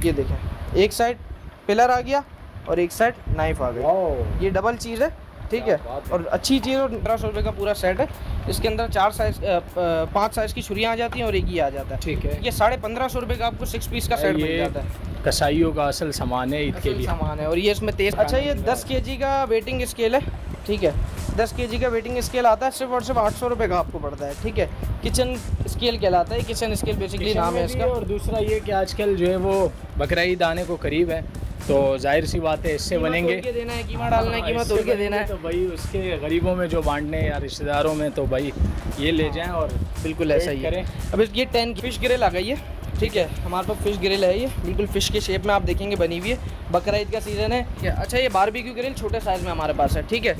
ये देखें, एक साइड पिलर आ गया और एक साइड नाइफ आ गई। ये डबल चीज़ है, ठीक है, और अच्छी चीज़। और 1500 रुपये का पूरा सेट है। इसके अंदर 5 साइज़ की छुरियाँ आ जाती हैं और एक ही आ जाता है, ठीक है। ये 1550 रुपये का आपको 6 पीस का सेट मिल जाता है। कसाईयों का असल सामान है ईद के लिए। सामान है और ये इसमें तेज़। अच्छा, ये 10 kg का वेटिंग स्केल है, ठीक है। 10 kg का वेटिंग स्केल आता है, सिर्फ और सिर्फ 800 रुपये का आपको पड़ता है, ठीक है। किचन स्केल कहलाता है, किचन स्केल बेसिकली नाम है इसका। और दूसरा ये कि आजकल जो है वो बकरा ईद आने को करीब है, तो जाहिर सी बात है इससे बनेंगे। देना है, कीमा डालना है, कीमा तोड़ के देना है, तो भाई उसके गरीबों में जो बांटने या रिश्तेदारों में, तो भाई ये ले जाएं और बिल्कुल ऐसा ही है। अब ये 10 फिश ग्रिल आ गई है, ठीक है। हमारे पास फिश ग्रिल है, ये बिल्कुल फिश के शेप में आप देखेंगे बनी हुई है। बकरा ईद का सीज़न है। अच्छा, ये बारबेक्यू ग्रिल छोटे साइज़ में हमारे पास है, ठीक है।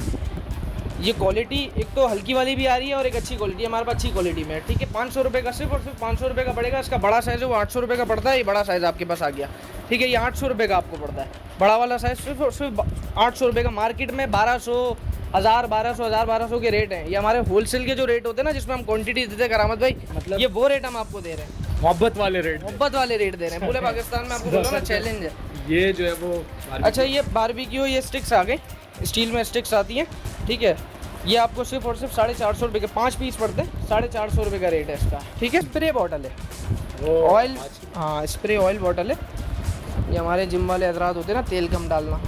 ये क्वालिटी एक तो हल्की वाली भी आ रही है और एक अच्छी क्वालिटी हमारे पास अच्छी क्वालिटी में है, ठीक है। 500 रुपये का, सिर्फ और सिर्फ 500 रुपये का पड़ेगा। इसका बड़ा साइज़ है वो 800 रुपये का पड़ता है। ये बड़ा साइज़ आपके पास आ गया, ठीक है। ये 800 रुपये का आपको पड़ता है, बड़ा वाला साइज़ सिर्फ और सिर्फ 800 रुपये का। मार्केट में 1200, 1200 के रेट हैं। ये हमारे होलसेल के जो रेट होते हैं ना, जिसमें हम क्वांटिटी देते हैं करामत भाई, मतलब ये वो रेट हम आपको दे रहे हैं। मोहब्बत वाले रेट दे रहे हैं पूरे पाकिस्तान में। आपको बोला ना, चैलेंज है ये जो है वो। अच्छा, ये बारबेक्यू, ये स्टिक्स आ गए, स्टील में स्टिक्स आती हैं, ठीक है। ये आपको सिर्फ और सिर्फ 450 रुपये के 5 पीस पड़ते हैं। 450 रुपये का रेट है इसका, ठीक है। स्प्रे बॉटल है, ऑयल, हाँ स्प्रे ऑयल बॉटल है। ये हमारे जिम वाले हजरात होते हैं ना, तेल कम डालना,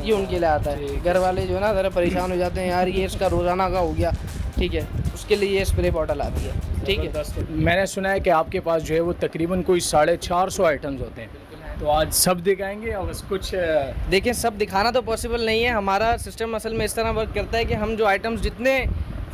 ये उनके लिए आता है। घर वाले जो है ना ज़रा परेशान हो जाते हैं, यार ये इसका रोज़ाना का हो गया, ठीक है, उसके लिए ये स्प्रे बॉटल आती है, ठीक है। मैंने सुना है कि आपके पास जो है वो तकरीबन कोई 450 आइटम्स होते हैं, तो आज सब दिखाएंगे और बस कुछ देखें। सब दिखाना तो पॉसिबल नहीं है। हमारा सिस्टम असल में इस तरह वर्क करता है कि हम जो आइटम्स, जितने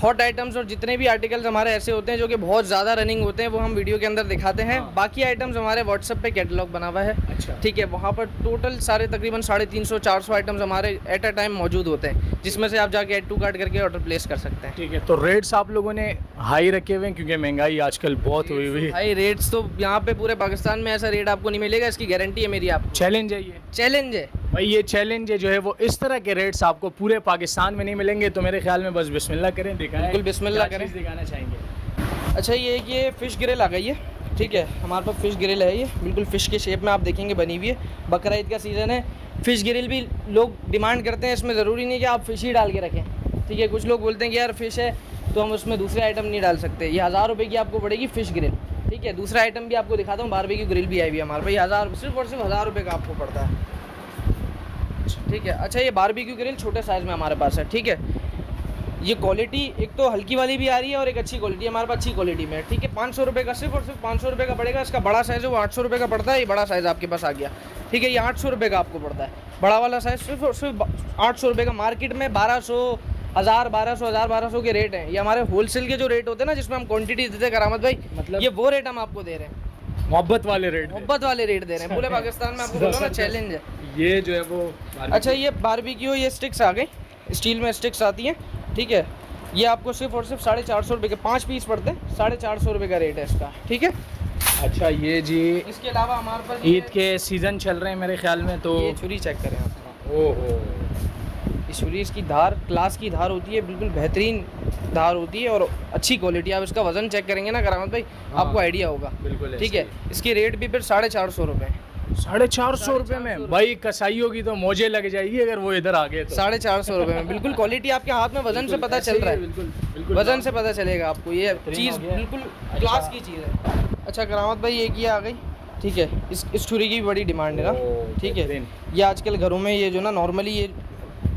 हॉट आइटम्स और जितने भी आर्टिकल्स हमारे ऐसे होते हैं जो कि बहुत ज़्यादा रनिंग होते हैं, वो हम वीडियो के अंदर दिखाते हैं। बाकी आइटम्स हमारे व्हाट्सएप पे कैटलॉग बना हुआ है, अच्छा, ठीक है। वहाँ पर टोटल सारे तकरीबन 350-400 आइटम्स हमारे एट अ टाइम मौजूद होते हैं, जिसमें से आप जाके ऐड टू कार्ट करके ऑर्डर प्लेस कर सकते हैं, ठीक है। तो रेट्स आप लोगों ने हाई रखे हुए हैं क्योंकि महंगाई आजकल बहुत हुई हुई है। भाई रेट्स तो यहाँ पे पूरे पाकिस्तान में ऐसा रेट आपको नहीं मिलेगा, इसकी गारंटी है मेरी आपको। चैलेंज है ये, चैलेंज है भाई, ये चैलेंज है जो है वो। इस तरह के रेट्स आपको पूरे पाकिस्तान में नहीं मिलेंगे, तो मेरे ख्याल में बस बिस्मिल्लाह करें, दिखाएं। बिल्कुल बिस्मिल्लाह करें, दिखाना चाहेंगे। अच्छा, ये फ़िश ग्रिल आ गई है, ठीक है। हमारे पास फ़िश ग्रिल है, ये बिल्कुल फ़िश के शेप में आप देखेंगे बनी हुई है। बकरा ईद का सीज़न है, फ़िश ग्रिल भी लोग डिमांड करते हैं। इसमें ज़रूरी नहीं कि आप फ़िश ही डाल के रखें, ठीक है। कुछ लोग बोलते हैं कि यार फ़िश है तो हम उसमें दूसरे आइटम नहीं डाल सकते। ये 1000 रुपये की आपको पड़ेगी फ़िश ग्रिल, ठीक है। दूसरा आइटम भी आपको दिखाता हूँ, बारबेक्यू ग्रिल भी आई हुई है हमारे पास। 1000, सिर्फ और सिर्फ 1000 रुपये का आपको पड़ता है, ठीक है। अच्छा, ये बारबेक्यू ग्रिल छोटे साइज़ में हमारे पास है, ठीक है। ये क्वालिटी एक तो हल्की वाली भी आ रही है और एक अच्छी क्वालिटी हमारे पास अच्छी क्वालिटी में है, ठीक है। 500 रुपये का, सिर्फ और सिर्फ 500 रुपये का पड़ेगा। इसका बड़ा साइज़ है वो 800 रुपये का पड़ता है। ये बड़ा साइज़ आपके पास आ गया, ठीक है। ये 800 रुपये का आपको पड़ता है, बड़ा वाला साइज़ सिर्फ और सिर्फ 800 रुपये का। मार्केट में 1200 के रेट हैं। ये हमारे होलसेल के जो रेट होते हैं ना, जिसमें हम क्वांटिटी देते हैं करामत भाई, मतलब ये वो रेट हम आपको दे रहे हैं। मोहब्बत वाले रेट दे रहे हैं पूरे पाकिस्तान में। आपको बोला ना, चैलेंज है ये जो है वो। अच्छा, ये बारबेक्यू, ये स्टिक्स आ गई, स्टील में स्टिक्स आती हैं, ठीक है। ये आपको सिर्फ और सिर्फ 450 रुपये के 5 पीस पड़ते हैं। 450 रुपये का रेट है इसका, ठीक है। अच्छा, ये जी इसके अलावा हमारे पास ईद के सीज़न चल रहे हैं मेरे ख्याल में, तो ये छुरी चेक करें आप। ओहो, इस छुरी, इसकी धार क्लास की धार होती है, बिल्कुल बेहतरीन धार होती है और अच्छी क्वालिटी। आप इसका वज़न चेक करेंगे ना करामत भाई, आपको आइडिया होगा, बिल्कुल, ठीक है। इसकी रेट भी फिर 450 रुपये, 450 रुपये में। भाई कसाईयों की तो मौजे लग जाएगी अगर वो इधर आ गए तो। 450 रुपये में बिल्कुल क्वालिटी आपके हाथ में, वज़न से पता चल रहा है, बिल्कुल वज़न से पता चलेगा आपको। ये चीज़ बिल्कुल क्लास की चीज़ है। अच्छा करामत भाई, एक ये आ गई, ठीक है। इस छुरी की भी बड़ी डिमांड है ना, ठीक है। ये आजकल घरों में ये जो ना नॉर्मली ये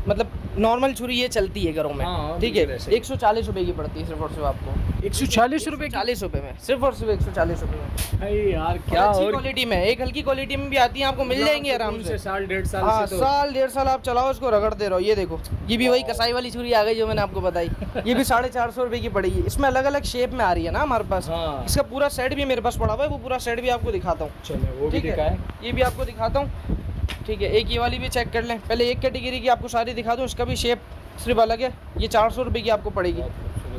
मतलब नॉर्मल छुरी ये चलती है घरों में, ठीक है। 140 रुपये की पड़ती है सिर्फ और सिर्फ आपको। 140 रुपये, 40 रुपये में, सिर्फ और सिर्फ 140 रुपये में। भाई यार क्या अच्छी क्वालिटी में, एक हल्की क्वालिटी में भी आती है, आपको मिल जाएंगी आराम से। साल डेढ़ साल, हाँ, साल डेढ़ साल आप चलाओ इसको, रगड़ते रहो। ये देखो, ये भी वही कसाई वाली छुरी आ गई जो मैंने आपको बताई। ये भी 450 रुपये की पड़ेगी। इसमें अलग अलग शेप में आ रही है ना हमारे पास। इसका पूरा सेट भी मेरे पास पड़ा हुआ है, वो पूरा सेट भी आपको दिखाता हूँ, ठीक है। ये भी आपको दिखाता हूँ, ठीक है। एक ये वाली भी चेक कर लें पहले। एक कैटेगरी की आपको सारी दिखा दूँ, इसका भी शेप सिर्फ अलग है। ये 400 रुपये की आपको पड़ेगी,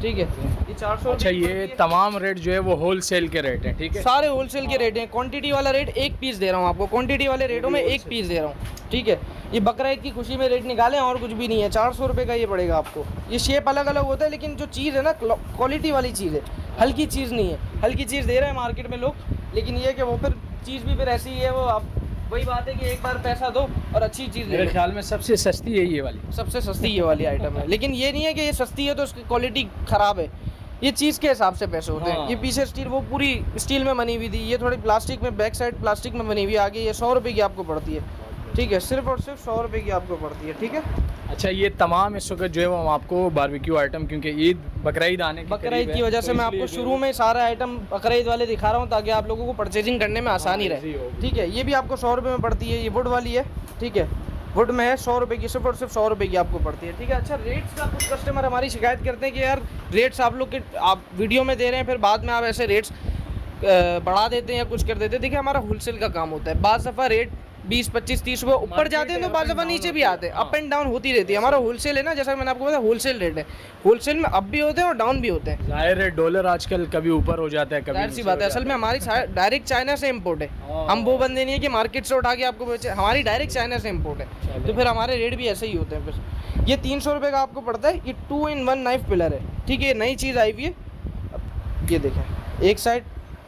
ठीक है। ये 400। अच्छा, ये तमाम रेट जो है वो होलसेल के रेट हैं, ठीक है। सारे होलसेल के रेट हैं। क्वांटिटी वाला रेट 1 पीस दे रहा हूँ आपको, क्वांटिटी वाले रेटों में 1 पीस दे रहा हूँ, ठीक है। ये बकरा ईद की खुशी में रेट निकालें और कुछ भी नहीं है। 400 रुपये का ये पड़ेगा आपको। ये शेप अलग अलग होता है, लेकिन जो चीज़ है ना क्वालिटी वाली चीज़ है, हल्की चीज़ नहीं है। हल्की चीज़ दे रहे हैं मार्केट में लोग, लेकिन ये कि वो फिर चीज़ भी फिर ऐसी ही है, वो आप वही बात है कि एक बार पैसा दो और अच्छी चीज़ ले मेरे लो। ख्याल में सबसे सस्ती है ये वाली। सबसे सस्ती ये वाली आइटम है, लेकिन ये नहीं है कि ये सस्ती है तो उसकी क्वालिटी ख़राब है। ये चीज़ के हिसाब से पैसे होते हैं। हाँ। ये पीछे स्टील, वो पूरी स्टील में बनी हुई थी, ये थोड़ी प्लास्टिक में, बैक साइड प्लास्टिक में बनी हुई है। आगे ये 100 रुपये की आपको पड़ती है, ठीक है, सिर्फ और सिर्फ 100 रुपये की आपको पड़ती है, ठीक है। अच्छा, ये तमाम इस वक्त जो है वो हम आपको बारबेक्यू आइटम, क्योंकि ईद बकरीद आने के बकरीद करीब की है, वजह तो से मैं इसलिए आपको जो शुरू है में सारे आइटम बकरीद वाले दिखा रहा हूँ ताकि आप लोगों को परचेजिंग करने में आसानी ईज़ी रहे, होगी। ठीक है। ये भी आपको 100 रुपये में पड़ती है, ये वुड वाली है, ठीक है, वुड में है, 100 रुपये की, सिर्फ और सिर्फ 100 रुपये की आपको पड़ती है, ठीक है। अच्छा, रेट्स का कुछ कस्टमर हमारी शिकायत करते हैं कि यार रेट्स आप लोग के आप वीडियो में दे रहे हैं, फिर बाद में आप ऐसे रेट्स बढ़ा देते हैं या कुछ कर देते हैं। देखिए, हमारा होलसेल का काम होता है, बाज़ दफ़ा रेट 20, 25, 30 रुपये ऊपर Market जाते हैं तो है, बाज़ up and दफ़ा down नीचे भी होती है। आते हैं, हाँ। अप एंड डाउन होती रहती है। हमारा होलसेल है ना, जैसा मैंने आपको बताया, होलसेल रेट है। होलसेल में अप भी होते हैं और डाउन भी होते हैं, जाहिर है डॉलर आजकल कभी ऊपर हो जाता है, कभी जाहिर सी नीचे बात है। हो असल जाता में हमारी डायरेक्ट चाइना से इम्पोर्ट है। हाँ। हम वो बंदे नहीं है कि मार्केट से उठा के आपको बेचे, हमारी डायरेक्ट चाइना से इम्पोर्ट है, चलो। तो फिर हमारे रेट भी ऐसे ही होते हैं। फिर ये 300 रुपये का आपको पड़ता है। ये 2-in-1 नाइफ पिलर है, ठीक है, नई चीज़ आई हुई है। अब ये देखें, एक साइड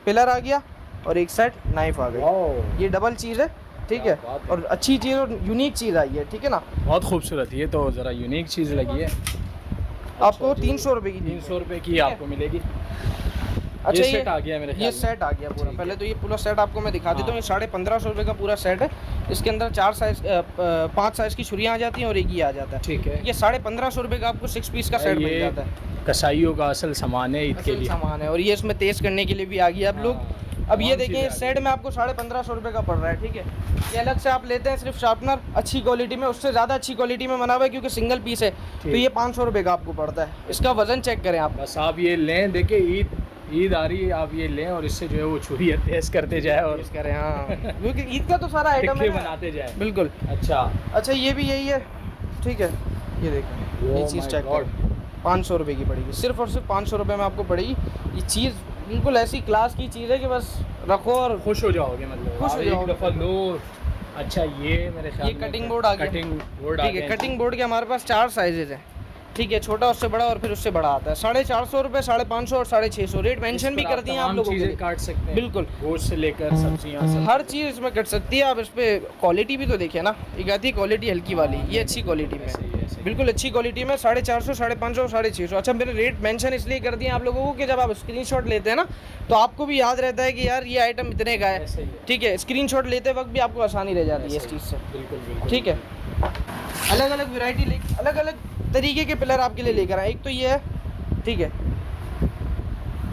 पिलर आ गया और एक साइड नाइफ आ गई, वाओ, ये डबल चीज़ है, ठीक क्या है, बात है। और अच्छी चीज़ और यूनिक चीज़ आई है, ठीक है ना। बहुत खूबसूरत, ये तो ज़रा यूनिक चीज़ लगी है। आपको 300 रुपये की दी है। 300 रुपये की आपको मिलेगी। अच्छा, ये सेट आ गया मेरे ये ख्याल में। सेट आ गया पूरा। ठीक पहले है। तो ये पूरा सेट आपको मैं दिखा देता हूँ। हाँ। ये 1550 रुपये का पूरा सेट है। इसके अंदर 5 साइज़ की छुरियाँ आ जाती हैं और एक ही आ जाता है। ठीक है, ये 1550 रुपये का आपको 6 पीस का सेट मिल ये जाता है। कसाईयों का असल सामान है ईद के असल लिए। सामान है, और ये इसमें तेज़ करने के लिए भी आ गया। अब लोग हाँ, अब ये तमाम देखें, चीज़ें इस आ सेट में आपको 1550 रुपये का पड़ रहा है, ठीक है। ये अलग से आप लेते हैं सिर्फ शार्पनर अच्छी क्वालिटी में, उससे ज़्यादा अच्छी क्वालिटी में बना हुआ है क्योंकि सिंगल पीस है, तो ये 500 रुपये का आपको पड़ता है। इसका वज़न चेक करें आप। बस आप ये लें, देखिए ईद आ रही है, आप ये लें और इससे जो है वो छुरी तेज करते जाए और तेज़ करें, हाँ, क्योंकि ईद का तो सारा आइटम टिक्के है ना। बनाते जाए। बिल्कुल। अच्छा, अच्छा, ये भी यही है, ठीक है, ये देखें, ये Oh चीज़ my चेक God। करें, 500 रुपये की पड़ेगी, सिर्फ और सिर्फ 500 रुपये में आपको पड़ेगी। ये चीज़ बिल्कुल ऐसी क्लास की चीज़ है कि बस रखो और खुश हो जाओगे, मतलब खुश हो आप एक जाओगे। दफ़ा लो। अच्छा, ये मेरे ख्याल ये में कटिंग बोर्ड आ गया। कटिंग बोर्ड आ ठीक है, गया। कटिंग बोर्ड के हमारे पास 4 साइजेज हैं, ठीक है, छोटा, उससे बड़ा और फिर उससे बड़ा आता है। 450 रुपये, 550 और 650 रेट मेंशन भी कर दिए हैं आप लोगों के चीज़ें लिए। काट सकते हैं, बिल्कुल, गोश्त से लेकर सब्जियां सब। हर चीज़ इसमें कट सकती है आप। इस पर क्वालिटी भी तो देखिए ना, एक आती है क्वालिटी हल्की वाली, ये अच्छी क्वालिटी में ऐसे ही, ऐसे ही। बिल्कुल अच्छी क्वालिटी में 450, 550 और 650। अच्छा, मैंने रेट मेंशन इसलिए कर दिए आप लोगों को कि जब आप स्क्रीनशॉट लेते हैं ना तो आपको भी याद रहता है कि यार ये आइटम इतने का है, ऐसे ही है। ठीक है। स्क्रीनशॉट लेते वक्त भी आपको आसानी रह जाती है इस चीज़ से, बिल्कुल बिल्कुल, ठीक है। अलग अलग वैरायटी ले, अलग अलग तरीके के पिलर आपके लिए लेकर आए। एक तो ये है, ठीक है,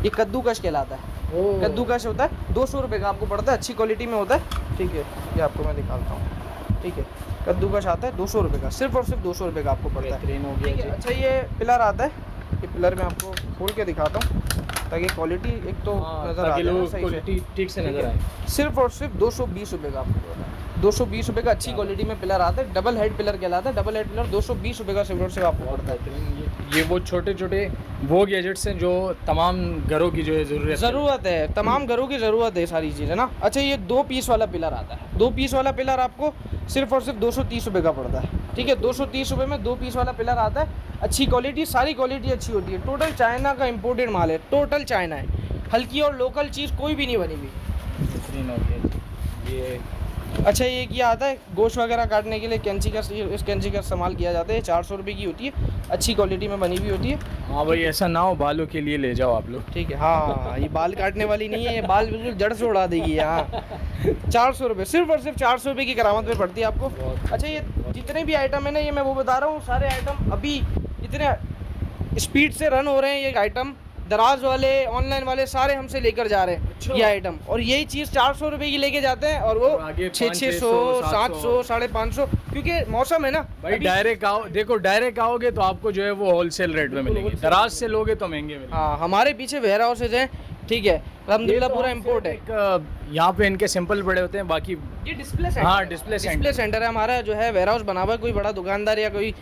ये कद्दूकश कहलाता है। ओह, कद्दूकश होता है, 200 रुपये का आपको पड़ता है, अच्छी क्वालिटी में होता है, ठीक है। ये आपको मैं दिखाता हूँ, ठीक है, कद्दूकश आता है 200 रुपये का, सिर्फ और सिर्फ 200 रुपये का आपको पड़ता है, बेहतरीन हो ठीक है। गया जी। अच्छा, ये पिलर आता है, ये पिलर मैं आपको खोल के दिखाता हूँ ताकि क्वालिटी एक तो हाँ, नज़र आ ताकि जाए ना लोग सही से। क्वालिटी ठीक से नजर आए। सिर्फ और सिर्फ 220 रुपये का आपको पड़ता है। 220 रुपये का अच्छी क्वालिटी में पिलर आता है, डबल हेड पिलर कहलाता है। डबल हेड पिलर 220 रुपये का सिर्फ और सिर्फ आपको पड़ता है। बेहतरीन, ये वो छोटे छोटे वो गैजेट्स हैं जो तमाम घरों की जो है ज़रूरत है, तमाम घरों की ज़रूरत है सारी चीज़ें ना। अच्छा, ये 2 पीस वाला पिलर आता है, 2 पीस वाला पिलर आपको सिर्फ और सिर्फ 230 रुपये का पड़ता है, ठीक है। 230 रुपये में 2 पीस वाला पिलर आता है, अच्छी क्वालिटी, सारी क्वालिटी अच्छी होती है। टोटल चाइना का इम्पोर्टेड माल है, टोटल चाइना है, हल्की और लोकल चीज़ कोई भी नहीं बनी हुई। बेहतरीन हो गया ये। अच्छा, ये क्या आता है, गोश्त वगैरह काटने के लिए कैंची का, इस कैंची का इस्तेमाल किया जाता है। 400 रुपये की होती है, अच्छी क्वालिटी में बनी हुई होती है। हाँ भाई, ऐसा ना हो बालों के लिए ले जाओ आप लोग। ठीक है, हाँ, ये बाल काटने वाली नहीं है, ये बाल बिल्कुल जड़ से उड़ा देगी। हाँ, 400 रुपये, सिर्फ और सिर्फ 400 रुपये की करामत में पड़ती है आपको। अच्छा, ये जितने भी आइटम है ना, ये मैं वो बता रहा हूँ, सारे आइटम अभी इतने स्पीड से रन हो रहे हैं। ये आइटम दराज वाले, ऑनलाइन वाले सारे हमसे लेकर जा रहे हैं अच्छा। ये आइटम, और यही चीज़ 400 रुपये की लेके जाते हैं और वो और आगे 600, 700, 550, क्योंकि मौसम है ना भाई। अभी। डायरेक्ट आओ, देखो डायरेक्ट आओगे तो आपको जो है वो होलसेल रेट में मिलेंगे, दराज से लोगे तो महंगे मिलेंगे। हाँ, हमारे पीछे वेयर हाउसेज हैं, ठीक है, अलहमदिल्ला पूरा इम्पोर्ट है। यहाँ पे इनके सिंपल बड़े होते हैं, बाकी ये डिस्प्ले सेंटर, हाँ, डिस्प्ले सेंटर है हमारा, जो है वेयर हाउस बना हुआ है। कोई बड़ा दुकानदार या कोई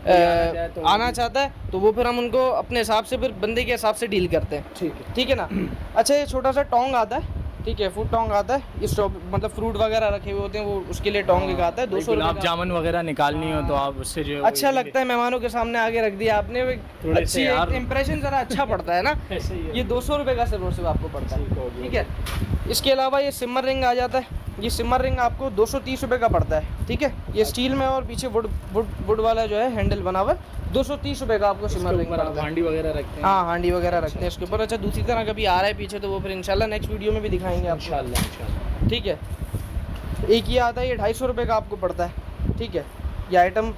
चाहे तो आना चाहता है तो वो फिर हम उनको अपने हिसाब से, फिर बंदे के हिसाब से डील करते हैं, ठीक है। ठीक है ना। अच्छा, ये छोटा सा टोंग आता है, ठीक है, फूड टोंग आता है। इस मतलब फ्रूट वगैरह रखे हुए होते हैं, वो उसके लिए टोंग एक आता है, 200 गुलाब रुपये का। जामुन वगैरह निकालनी हो तो आप उससे जो है वो अच्छा लगता है, मेहमानों के सामने आगे रख दिया आपने, वो थोड़े से अच्छी यार। इंप्रेशन ज़रा अच्छा पड़ता है ना। ऐसे ही है। ये 200 रुपये का सिर्फ और सिर्फ आपको पड़ता ठीक हो है, गया। ठीक है। इसके अलावा ये सिमर रिंग आ जाता है। ये सिमर रिंग आपको 230 रुपये का पड़ता है, ठीक है। ये स्टील में और पीछे वुड वाला जो है हैंडल बना हुआ है। 230 रुपये का आपको सिमर रिंग पड़ता है। हांडी वगैरह रखते हैं? हाँ, हांडी वगैरह रखते हैं इसके ऊपर। अच्छा, दूसरी तरह कभी आ रहा है पीछे तो वो फिर इंशाल्लाह नेक्स्ट वीडियो में भी दिखाएंगे आपको, इंशाल्लाह। ठीक है। एक ये आता है, ये 250 रुपये का आपको पड़ता है, ठीक है। ये आइटम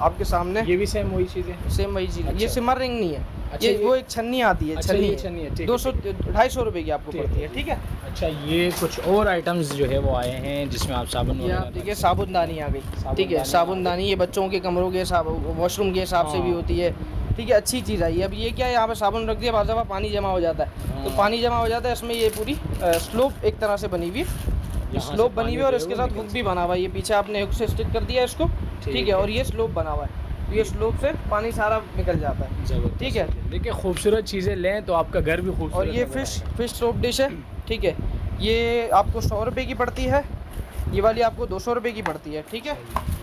आपके सामने, ये भी सेम वही चीज़ है? सेम वही चीज़। अच्छा। ये सिमर रिंग नहीं है। अच्छा, ये वो एक छन्नी आती है, अच्छा, छन्नी ये है। छन्नी है, ठीक है, 250 रुपये की आपको ठीक पड़ती है, ठीक है। अच्छा, ये कुछ और आइटम्स जो है वो आए हैं जिसमें आप साबुन ये आप देखिए साबुनदानी आ गई, ठीक है। साबुनदानी ये बच्चों के कमरों के वॉशरूम के हिसाब से भी होती है, ठीक है। अच्छी चीज़ आई है। अब ये क्या है, यहाँ पे साबुन रख दिया, बाद दफ़ा पानी जमा हो जाता है, तो पानी जमा हो जाता है। इसमें ये पूरी स्लोप एक तरह से बनी हुई है, स्लोप बनी हुई है और इसके साथ हुक भी बना हुआ है। ये पीछे आपने हुक से स्टिक कर दिया इसको, ठीक है। और ये स्लोप बना हुआ है, तो ये स्लोप से पानी सारा निकल जाता है, ठीक है। देखिए, खूबसूरत चीज़ें लें तो आपका घर भी खूबसूरत। और ये फिश सोप डिश है, ठीक है। ये आपको 100 रुपये की पड़ती है, ये वाली आपको 200 रुपये की पड़ती है, ठीक है।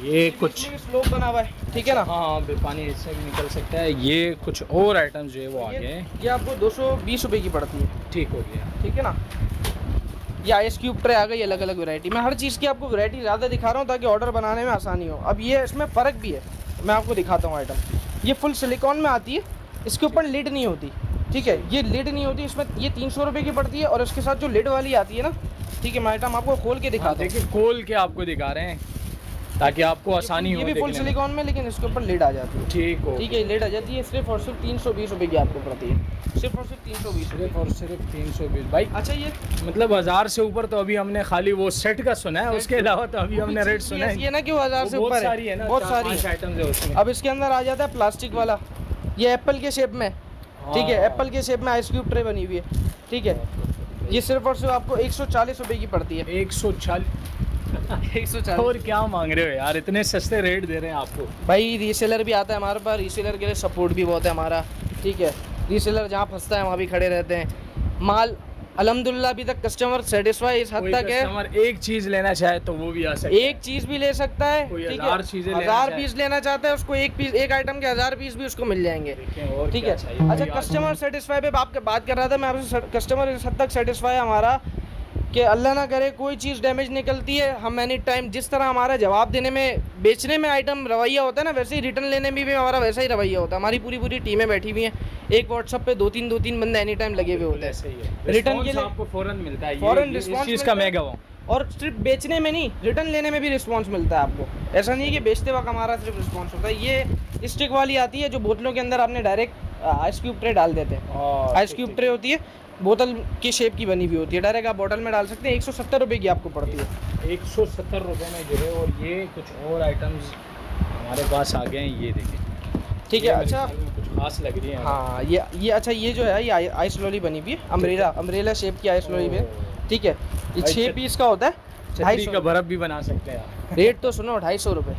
ये कुछ स्लोप बना हुआ है, ठीक है ना। हाँ, पानी इससे भी निकल सकता है। ये कुछ और आइटम्स जो है वो आ गए हैं। ये आपको 220 रुपये की पड़ती है, ठीक हो गया, ठीक है ना। ये आइस क्यूब ट्रे आ गई अलग अलग वैरायटी। मैं हर चीज़ की आपको वैरायटी ज़्यादा दिखा रहा हूँ ताकि ऑर्डर बनाने में आसानी हो। अब ये इसमें फ़र्क भी है, मैं आपको दिखाता हूँ आइटम। ये फुल सिलिकॉन में आती है, इसके ऊपर लिड नहीं होती, ठीक है। ये लिड नहीं होती इसमें। ये 300 रुपये की पड़ती है और इसके साथ जो लिड वाली आती है ना, ठीक है। मैं आइटम आपको खोल के दिखाता हूँ। देखिए, खोल के आपको दिखा रहे हैं ताकि आपको आसानी हो। ये भी फुल सिलिकॉन में, लेकिन इसके ऊपर लिड आ जाती है, ठीक हो, ठीक है। लिड आ जाती है, सिर्फ और सिर्फ 320 रुपये की आपको पड़ती है, सिर्फ और सिर्फ 320 रुपये। सिर्फ और सिर्फ 320 भाई। अच्छा, ये मतलब 1000 से ऊपर तो अभी हमने खाली वो सेट का सुना है, उसके अलावा तो अभी हमने रेट सुना है। ये ना कि 1000 से ऊपर है, बहुत सारी आइटम्स है उसमें। अब इसके अंदर आ जाता है प्लास्टिक वाला, ये एप्पल के शेप में, ठीक है। एप्पल के शेप में आइस क्यूब ट्रे बनी हुई है, ठीक है। ये सिर्फ और सिर्फ आपको 140 रुपये की पड़ती है। 140 और क्या मांग रहे हो यार, इतने सस्ते रेट दे रहे हैं आपको। भाई रीसेलर भी आता है हमारे पास, रीसेलर के लिए सपोर्ट भी बहुत है हमारा, ठीक है। रीसेलर जहाँ फंसता है वहाँ भी खड़े रहते हैं। माल अल्हम्दुलिल्लाह अभी तक कस्टमर सेटिस्फाई इस हद तक है। कस्टमर एक चीज़ लेना चाहे तो वो भी आ सकता है, एक चीज़ भी ले सकता है, कोई ठीक 1000 है। चीज़ें 1000 पीस लेना चाहता है उसको एक आइटम के 1000 पीस भी उसको मिल जाएंगे, और ठीक क्या है। चाहिए। अच्छा, कस्टमर सेटिस्फाई पे आपके बात कर रहा था मैं आपसे। कस्टमर इस हद तक सेटिस्फाई है हमारा कि अल्लाह ना करे कोई चीज़ डैमेज निकलती है, हम एनी टाइम जिस तरह हमारा जवाब देने में, बेचने में आइटम रवैया होता है ना, वैसे ही रिटर्न लेने में भी हमारा वैसा ही रवैया होता है। हमारी पूरी टीमें बैठी हुई हैं, एक व्हाट्सअप पे 2-3 बंदे एनी टाइम लगे हुए होते हैं। रिटर्न के लिए आपको फ़ौरन मिलता है, फ़ौरन इस रिस्पॉन्स चीज़ का मैं गवाह हूं। और सिर्फ बेचने में नहीं, रिटर्न लेने में भी रिस्पांस मिलता है आपको। ऐसा नहीं है कि बेचते वक्त हमारा सिर्फ रिस्पांस होता है। ये स्टिक वाली आती है जो बोतलों के अंदर आपने डायरेक्ट आइस क्यूब ट्रे डाल देते हैं। आइस क्यूब ट्रे होती है, बोतल की शेप की बनी हुई होती है, डायरेक्ट आप बोतल में डाल सकते हैं। 170 रुपये की आपको पड़ती है। 170 रुपये में जो है। और ये कुछ और आइटम्स हमारे पास आ गए हैं, ये देखें, ठीक है। अच्छा, कुछ खास लग रही है। हाँ, ये अच्छा, ये जो है ये आइस लॉली बनी हुई है, अम्ब्रेला शेप की आइस लॉली है, ठीक है। ये 6 पीस का होता है, 250 का बर्फ भी बना सकते हैं आप। रेट तो सुनो, 250 रुपये,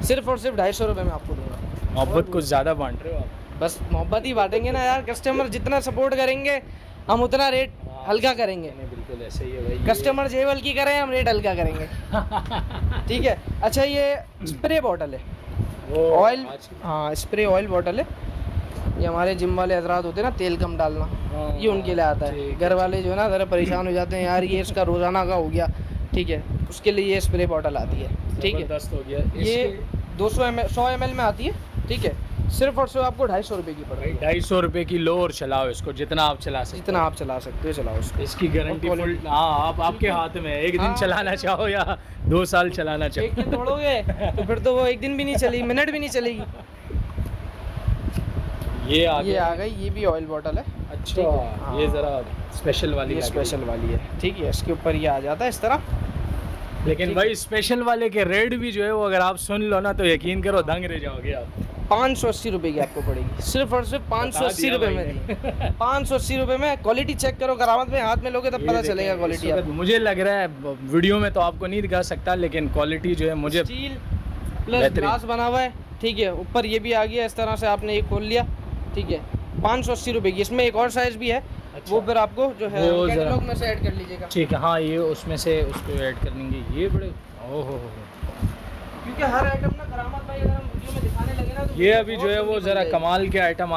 सिर्फ और सिर्फ 250 रुपये में आपको दूंगा। मोहब्बत कुछ ज़्यादा बांट रहे हो आप। बस मोहब्बत ही बांटेंगे ना यार। कस्टमर जितना सपोर्ट करेंगे हम उतना रेट हल्का करेंगे। बिल्कुल ऐसे ही है भाई। कस्टमर जेब हल्की करें, हम रेट हल्का करेंगे, ठीक है। अच्छा, ये स्प्रे बॉटल है, ऑयल, हाँ स्प्रे ऑयल बॉटल है। ये हमारे जिम वाले हजरात होते हैं ना, तेल कम डालना, ये उनके लिए आता है। घर वाले जो है ना ज़रा परेशान हो जाते हैं, यार ये इसका रोज़ाना का हो गया, ठीक है, उसके लिए ये स्प्रे बॉटल आती है, ठीक है। हो गया। ये 200 ml 100 ml में आती है, ठीक है। सिर्फ और सिर्फ आपको 250 रुपये की पड़ेगी। 250 रुपये की लो और चलाओ इसको, जितना आप चला सकते जितना आप चला सकते हो चलाओ उसको। इसकी गारंटी फुल। हाँ, आप आपके हाथ में, एक दिन चलाना चाहो या 2 साल चलाना चाहो। एक दिन तोड़ोगे तो फिर तो वो एक दिन भी नहीं चलेगी, मिनट भी नहीं चलेगी। ये आ गई, ये भी ऑयल बॉटल है। अच्छा, ये ज़रा स्पेशल वाली, ये स्पेशल वाली है, ठीक है। इसके ऊपर ये आ जाता है इस तरह। लेकिन भाई स्पेशल वाले के रेट भी जो है वो अगर आप सुन लो ना तो यकीन करो दंग रह जाओगे आप। 580 रुपये की आपको पड़ेगी, सिर्फ और सिर्फ 580 रुपये में। 580 रुपये में। क्वालिटी चेक करो, करामत में हाथ में लोगे तब पता चलेगा क्वालिटी आपको। मुझे लग रहा है वीडियो में तो आपको नहीं दिखा सकता, लेकिन क्वालिटी जो है मुझे स्टील प्लस ग्लास बना हुआ है, ठीक है। ऊपर ये भी आ गया इस तरह से, आपने ये खोल लिया, ठीक है। 580 रुपये की। इसमें एक और साइज़ भी है, वो फिर आपको जो है कैटलॉग में से ऐड कर लीजिएगा, ठीक है। हाँ, ये उसमें से उसको ऐड कर लेंगे। ये बड़े ओहो, क्योंकि हर आइटम ना करामत भाई अगर हम वीडियो में दिखाने लगे ना तो ये अभी जो है वो ज़रा कमाल के आइटम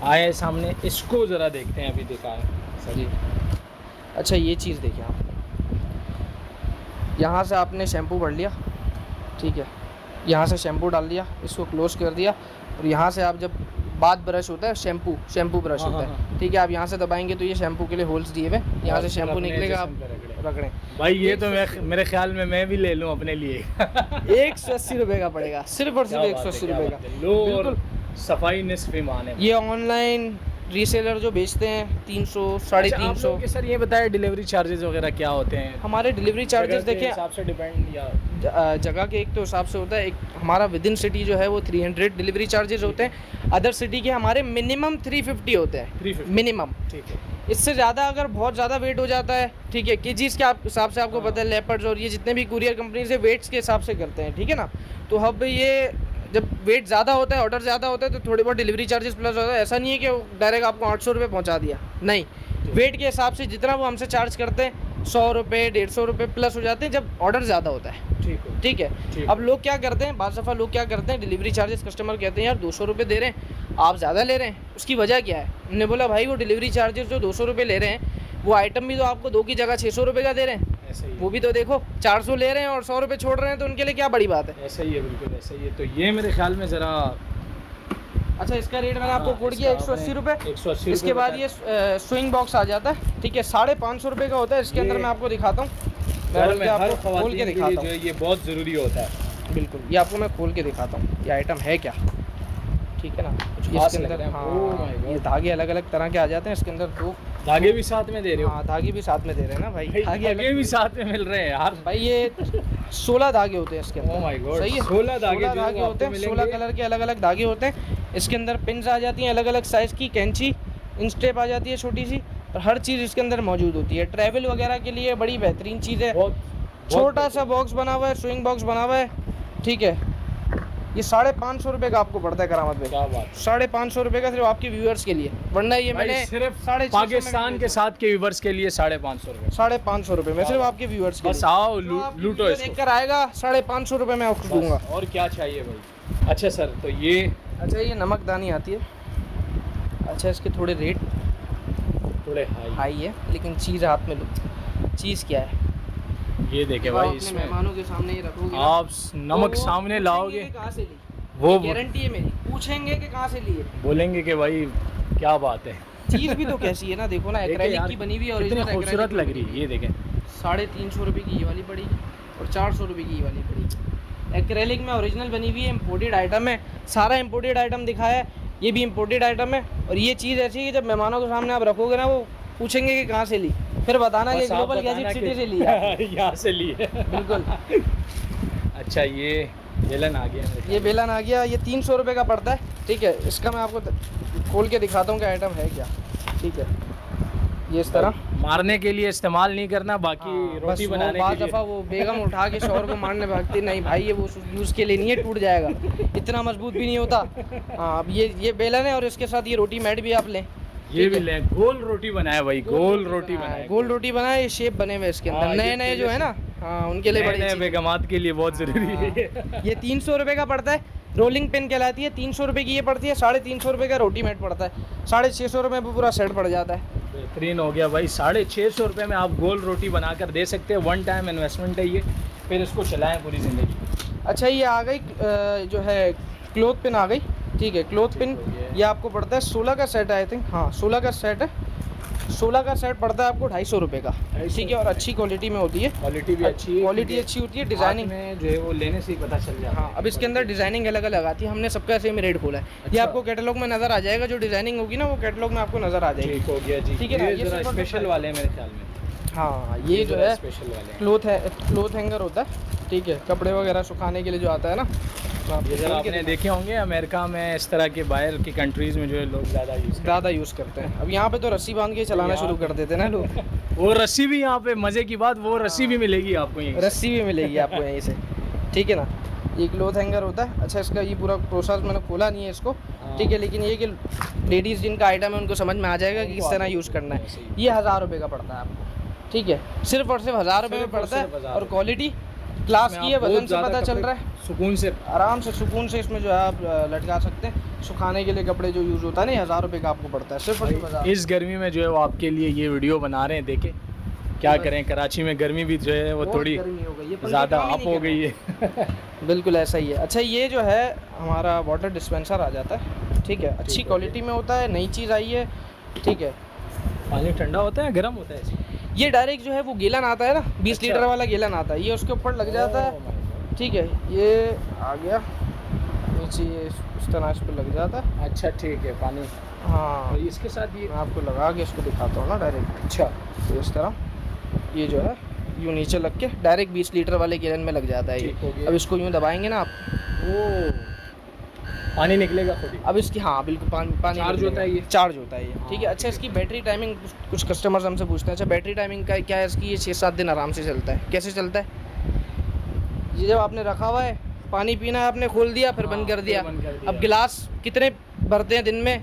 आए सामने। इसको ज़रा देखते हैं, अभी दिखाएं सर। अच्छा ये चीज़ देखिए आप, यहाँ से आपने शैम्पू भर लिया, ठीक है, यहाँ से शैम्पू डाल दिया, इसको क्लोज कर दिया, और यहाँ से आप जब बाथ ब्रश होता है, शैम्पू ब्रश होता है, ठीक है, आप यहाँ से दबाएंगे तो ये शैम्पू के लिए होल्स दिए हुए, यहाँ से शैम्पू निकलेगा, आप रगड़ें। भाई ये तो मेरे ख्याल में मैं भी ले लूँ अपने लिए। 180 रुपये का पड़ेगा, सिर्फ और सिर्फ 180 रुपये का। लो, और सफाई निस्फ़ ईमान है। ये ऑनलाइन रीसेलर जो बेचते हैं 300 350। अच्छा, सर ये बताए डिलीवरी चार्जेस वगैरह क्या होते हैं? हमारे डिलीवरी चार्जेस देखिए हिसाब से डिपेंड, या जगह के एक तो हिसाब से होता है, एक हमारा विद इन सिटी जो है वो 300 डिलीवरी चार्जेस होते हैं, अदर सिटी के हमारे मिनिमम 350 होते हैं, 350 मिनिमम। ठीक है। इससे ज़्यादा अगर बहुत ज़्यादा वेट हो जाता है, ठीक है, केजीज़ के हिसाब से आपको पता है, लेपर्ड्स और ये जितने भी कुरियर कंपनी से वेट्स के हिसाब से करते हैं, ठीक है ना। तो अब ये जब वेट ज़्यादा होता है, ऑर्डर ज़्यादा होता है, तो थोड़ी बहुत डिलीवरी चार्जेस प्लस होता है। ऐसा नहीं है कि डायरेक्ट आपको 800 रुपये पहुँचा दिया, नहीं, वेट के हिसाब से जितना वो हमसे चार्ज करते हैं 100 रुपये 150 रुपये प्लस हो जाते हैं जब ऑर्डर ज़्यादा होता है। ठीक है। अब लोग क्या करते हैं, बाज़ दफ़ा लोग क्या करते हैं, डिलीवरी चार्जेस कस्टमर कहते हैं यार 200 रुपये दे रहे हैं, आप ज़्यादा ले रहे हैं, उसकी वजह क्या है? हमने बोला भाई वो डिलीवरी चार्जेस जो 200 रुपये ले रहे हैं, वो आइटम भी तो आपको 2 की जगह 600 रुपये का दे रहे हैं, वो भी तो देखो 400 ले रहे हैं और 100 रुपये छोड़ रहे हैं, तो उनके लिए क्या बड़ी बात है? ऐसा ही है, बिल्कुल ऐसा ही है। तो ये मेरे ख्याल में ज़रा, अच्छा इसका रेट मैंने आपको कोड किया 180 रुपये। 180। इसके बाद ये स्विंग बॉक्स आ जाता है, ठीक है, 550 रुपये का होता है। इसके अंदर मैं आपको दिखाता हूँ, मैं आपको खोल के दिखाता हूँ, ये बहुत ज़रूरी होता है। बिल्कुल, ये आपको मैं खोल के दिखाता हूँ ये आइटम है क्या, ठीक है ना। इसके अंदर हाँ ये धागे अलग अलग तरह के आ जाते हैं, इसके अंदर 2 धागे भी साथ में दे रहे हो? हाँ धागे भी साथ में दे रहे हैं ना भाई, धागे भी साथ में मिल रहे हैं यार भाई। ये 16 धागे होते हैं इसके अंदर। ओह माय गॉड, सही है, 16 धागे होते हैं, 16 कलर के अलग अलग धागे होते हैं। इसके अंदर पिन्स आ जाती हैं अलग अलग साइज़ की, कैंची, इंस्टेप आ जाती है छोटी सी, और हर चीज़ इसके अंदर मौजूद होती है। ट्रैवल वगैरह के लिए बड़ी बेहतरीन चीज़ है। छोटा सा बॉक्स बना हुआ है, स्विंग बॉक्स बना हुआ है, ठीक है। ये 550 रुपये का आपको पड़ता है करामत में। क्या बात, 550 रुपये का सिर्फ आपके व्यूअर्स के लिए, वरना ये मैंने सिर्फ 650 पाकिस्तान के साथ के व्यूअर्स के लिए 550 रुपये। 550 रुपये में सिर्फ आपके व्यूअर्स के लिए। बस आओ लूटो इसको। देखकर आएगा 550 रुपये में आपको दूंगा। और क्या चाहिए भाई? अच्छा सर, तो ये अच्छा ये नमकदानी आती है। अच्छा इसके थोड़े रेट थोड़े हाई है, लेकिन चीज़ हाथ में लो, चीज़ क्या है ये देखे भाई, इसमें मेहमानों के सामने ये रखोगे, आप नमक सामने लाओगे, कहाँ से ली, वो गारंटी है मेरी, पूछेंगे कि कहाँ से लिए, बोलेंगे कि भाई क्या बात है। चीज़ भी तो कैसी है ना, देखो ना, एक्रेलिक की बनी हुई है और इतनी खूबसूरत लग रही है। ये देखें 350 रुपये की ये वाली पड़ेगी और 400 रुपये की ये वाली पड़ेगी। एक्रेलिक में ओरिजिनल बनी हुई है, इम्पोर्टेड आइटम है, सारा इम्पोर्टेड आइटम दिखाया है, ये भी इम्पोर्टेड आइटम है। और ये चीज़ ऐसी है कि जब मेहमानों के सामने आप रखोगे ना, वो पूछेंगे कि कहाँ से ली, फिर बताना कि ग्लोबल गैजेट सिटी से लिया, यहाँ से लिए। बिल्कुल। अच्छा ये बेलन आ गया, ये बेलन आ गया, ये 300 रुपये का पड़ता है, ठीक है। इसका मैं आपको खोल के दिखाता हूँ कि आइटम है क्या, ठीक है। ये इस तरह मारने के लिए इस्तेमाल नहीं करना, बाकी रोटी बनाने के लिए। दफ़ा वो बेगम उठा के शौहर को मारने भागती, नहीं भाई ये वो यूज़ के लिए नहीं है, टूट जाएगा, इतना मजबूत भी नहीं होता। हाँ अब ये बेलन है और इसके साथ ये रोटी मैट भी आप लें, ये भी लें। गोल रोटी बनाया भाई, गोल रोटी बनाया, गोल रोटी बनाए, ये शेप बने हुए इसके अंदर, नए नए जो है ना, हाँ उनके लिए बड़ी बेगमात के लिए बहुत ज़रूरी है। ये 300 रुपये का पड़ता है, रोलिंग पिन कहलाती है, 300 रुपये की ये पड़ती है, 350 रुपये का रोटी मैट पड़ता है, 650 रुपये में पूरा सेट पड़ जाता है। बेहतरीन हो गया भाई, 650 रुपये में आप गोल रोटी बनाकर दे सकते हैं। 1 टाइम इन्वेस्टमेंट है ये, फिर इसको चलाएं पूरी ज़िंदगी। अच्छा ये आ गई जो है क्लोथ पिन आ गई, ठीक है। क्लोथ पिन ये आपको पड़ता है 16 का सेट है, आई थिंक, हाँ 16 का सेट है, 16 का सेट पड़ता है आपको 250 रुपये का, ठीक है। और अच्छी क्वालिटी में होती है, क्वालिटी भी अच्छी है, क्वालिटी अच्छी होती है, डिज़ाइनिंग में जो है वो लेने से ही पता चल जाता है। हाँ अब इसके अंदर डिज़ाइनिंग अलग अलग आती है, हमने सबका ऐसे में रेट खोला है। ये आपको कैटलॉग में नज़र आ जाएगा, जो डिज़ाइनिंग होगी ना वो कैटलॉग में आपको नज़र आ जाएगी। ठीक हो गया जी, ठीक है ना, ये स्पेशल वाले हैं मेरे ख्याल में। हाँ ये जो है स्पेशल वाले क्लोथ हैंगर होता है, ठीक है, कपड़े वगैरह सुखाने के लिए जो आता है ना, ये जरा आपने देखे होंगे अमेरिका में, इस तरह के बाहर की कंट्रीज़ में जो है लोग ज़्यादा यूज़ करते हैं। अब यहाँ पे तो रस्सी बांध के चलाना शुरू कर देते हैं ना लोग। वो रस्सी भी यहाँ पे, मज़े की बात, वो रस्सी भी मिलेगी आपको यहीं, रस्सी भी मिलेगी आपको यहीं से, ठीक है ना। ये क्लोथ हैंगर होता है। अच्छा इसका ये पूरा प्रोसेस मैंने खोला नहीं है इसको, ठीक है, लेकिन ये कि लेडीज़ जिनका आइटम है उनको समझ में आ जाएगा कि किस तरह यूज़ करना है। ये 1000 रुपये का पड़ता है आपको, ठीक है, सिर्फ और सिर्फ 1000 रुपये में पड़ता है। और क्वालिटी क्लास की है, वजन से पता चल रहा है, सुकून से, आराम से सुकून से इसमें जो है आप लटका सकते हैं। सुखाने के लिए कपड़े जो यूज़ होता है ना, 1000 रुपये का आपको पड़ता है, सिर्फ और सिर्फ 1000। इस गर्मी में जो है वो आपके लिए ये वीडियो बना रहे हैं, देखें क्या करें, कराची में गर्मी भी जो है वो बहुत थोड़ी गर्मी हो गई है, पंखे ज़्यादा काम ही अप नहीं हो कर रहे। गई है। बिल्कुल ऐसा ही है। अच्छा ये जो है हमारा वाटर डिस्पेंसर आ जाता है, ठीक है, अच्छी क्वालिटी में होता है, नई चीज़ आई है, ठीक है। पानी ठंडा होता है गर्म होता है ऐसे? ये डायरेक्ट जो है वो गैलन आता है ना, 20 अच्छा। लीटर वाला गैलन आता है, ये उसके ऊपर लग जाता है, Oh my God। ठीक है। ये आ गया नीचे, ये इस तरह इस पर लग जाता है। अच्छा ठीक है, पानी। हाँ और इसके साथ ये मैं आपको लगा के इसको दिखाता हूँ ना डायरेक्ट। अच्छा तो इस तरह ये जो है यूँ नीचे लग के डायरेक्ट 20 लीटर वाले गैलन में लग जाता है ठीक हो ये। गया। अब इसको यूँ दबाएंगे ना आप, वो पानी निकलेगा खुद ही। अब इसकी हाँ बिल्कुल पानी चार्ज निकलेगा। होता है ये? चार्ज होता है ये, हाँ, ठीक है। अच्छा इसकी बैटरी टाइमिंग कुछ कस्टमर्स हमसे पूछते हैं, अच्छा बैटरी टाइमिंग का क्या है इसकी? ये 6-7 दिन आराम से चलता है। कैसे चलता है? ये जब आपने रखा हुआ है, पानी पीना है आपने, खोल दिया फिर हाँ, बंद कर फिर दिया। बंद कर दिया। अब गिलास कितने भरते हैं दिन में,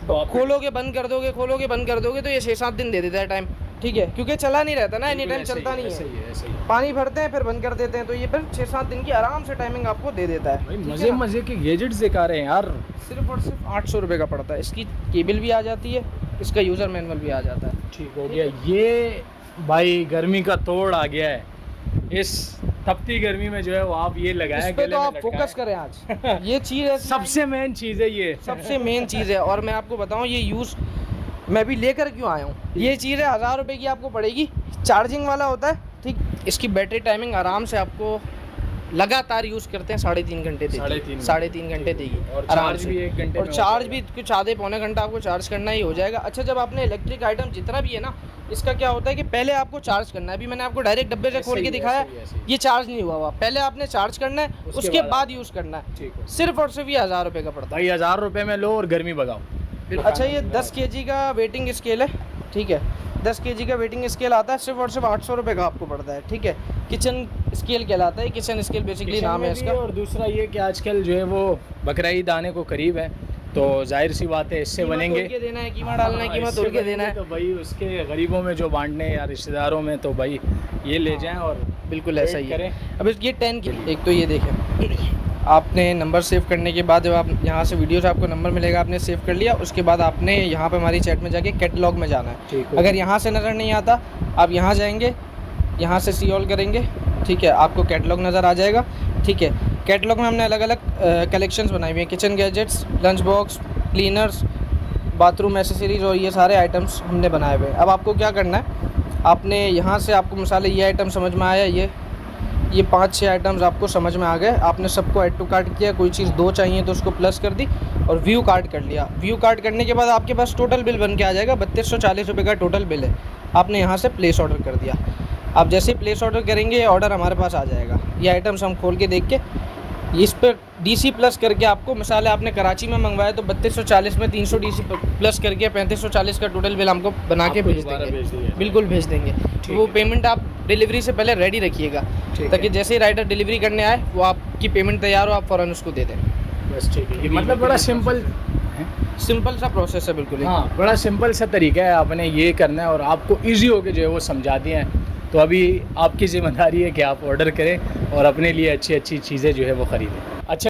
खोलोगे बंद कर दोगे, खोलोगे बंद कर दोगे, तो ये 6-7 दिन दे देता है टाइम, ठीक है, क्योंकि चला नहीं रहता ना, एनी टाइम चलता नहीं ऐसे है। ही है, ऐसे ही है। पानी भरते हैं फिर बंद कर देते हैं, तो ये फिर 6-7 दिन की आराम से टाइमिंग आपको दे देता है। भाई ठीक है मजे ना? मजे के गैजेट्स दिखा रहे हैं यार। सिर्फ और सिर्फ 800 रुपये का पड़ता है। इसकी केबल भी आ जाती है, इसका यूज़र मैनुअल भी आ जाता है। ठीक हो गया। ये भाई गर्मी का तोड़ आ गया है इस तपती गर्मी में, जो है वो आप ये लगाएं इस पे गले तो में आप लटकाएं। फोकस करें आज। ये चीज़ ऐसी सबसे मेन चीज़ है ये। सबसे मेन चीज़ है, और मैं आपको बताऊं ये यूज़ मैं भी लेकर क्यों आया हूँ। ये चीज़ है 1000 रुपये की आपको पड़ेगी, चार्जिंग वाला होता है, ठीक। इसकी बैटरी टाइमिंग आराम से आपको लगातार यूज़ करते हैं 3.5 घंटे देगी, 3.5 घंटे देगी और आराम चार्ज से। भी 1 घंटे और में हो चार्ज जाएगा। भी कुछ आधे पौने घंटा आपको चार्ज करना ही हो जाएगा। अच्छा जब आपने इलेक्ट्रिक आइटम जितना भी है ना, इसका क्या होता है कि पहले आपको चार्ज करना है। अभी मैंने आपको डायरेक्ट डब्बे से ऐसे खोल ही के है, दिखाया, ऐसे ही है, ऐसे ही। ये चार्ज नहीं हुआ हुआ, पहले आपने चार्ज करना है, उसके बाद यूज़ करना है। ठीक है सिर्फ और सिर्फ ये 1000 रुपये का पड़ता है। भाई, 1000 रुपये में लो और गर्मी भगाओ। अच्छा ये 10 kg का वेटिंग स्केल है, ठीक है, 10 kg का वेटिंग स्केल आता है, सिर्फ और सिर्फ 800 रुपये का आपको पड़ता है, ठीक है। किचन स्केल कहलाता है, किचन स्केल बेसिकली किचन नाम में है भी इसका। और दूसरा ये कि आजकल जो है वो बकरा ईद आने को करीब है, तो जाहिर सी बात है इससे कीमा बनेंगे। तोल के देना है, कीमा डालना है, कीमा इससे तोल के बनेंगे देना है। तो भाई उसके गरीबों में जो बांटने या रिश्तेदारों में, तो भाई ये ले जाएं और बिल्कुल ऐसा ही है। करें। अब ये 10 की, एक तो ये देखें, आपने नंबर सेव करने के बाद जब आप यहाँ से वीडियो से आपको नंबर मिलेगा, आपने सेव कर लिया, उसके बाद आपने यहाँ पे हमारी चैट में जाके कैटलॉग में जाना है। ठीक है। अगर यहाँ से नज़र नहीं आता, आप यहाँ जाएंगे, यहाँ से सी ऑल करेंगे, ठीक है, आपको कैटलॉग नज़र आ जाएगा, ठीक है। कैटलॉग में हमने अलग अलग कलेक्शंस बनाई हुई हैं, kitchen gadgets, lunch box, cleaners, bathroom accessories, और ये सारे आइटम्स हमने बनाए हुए हैं। अब आपको क्या करना है, आपने यहाँ से आपको मिसाल ये आइटम समझ में आया, ये 5-6 आइटम्स आपको समझ में आ गए, आपने सबको ऐड टू कार्ट किया, कोई चीज़ 2 चाहिए तो उसको प्लस कर दी और व्यू कार्ट कर लिया। व्यू कार्ट करने के बाद आपके पास टोटल बिल बन के आ जाएगा, 3240 रुपये का टोटल बिल है। आपने यहाँ से प्लेस ऑर्डर कर दिया, आप जैसे प्लेस ऑर्डर करेंगे ऑर्डर हमारे पास आ जाएगा। ये आइटम्स हम खोल के देख के इस पर DC प्लस करके आपको, मिसाल है आपने कराची में मंगवाया तो 3240 में 300 DC प्लस करके 3540 का टोटल बिल हमको बना के आपको भेज दोबारा देंगे। भेज दिया। बिल्कुल भेज देंगे। तो वो पेमेंट आप डिलीवरी से पहले रेडी रखिएगा, ठीक ताकि है। जैसे ही राइडर डिलीवरी करने आए वो आपकी पेमेंट तैयार हो, आप फ़ौरन उसको दे दें। बस ठीक है। ये मतलब बड़ा सिंपल, सिंपल सा प्रोसेस है बिल्कुल ही। हाँ बड़ा सिंपल सा तरीका है, आपने ये करना है और आपको इजी होके जो है वो समझा दिए हैं। तो अभी आपकी ज़िम्मेदारी है कि आप ऑर्डर करें और अपने लिए अच्छी अच्छी चीज़ें जो है वो ख़रीदें। अच्छा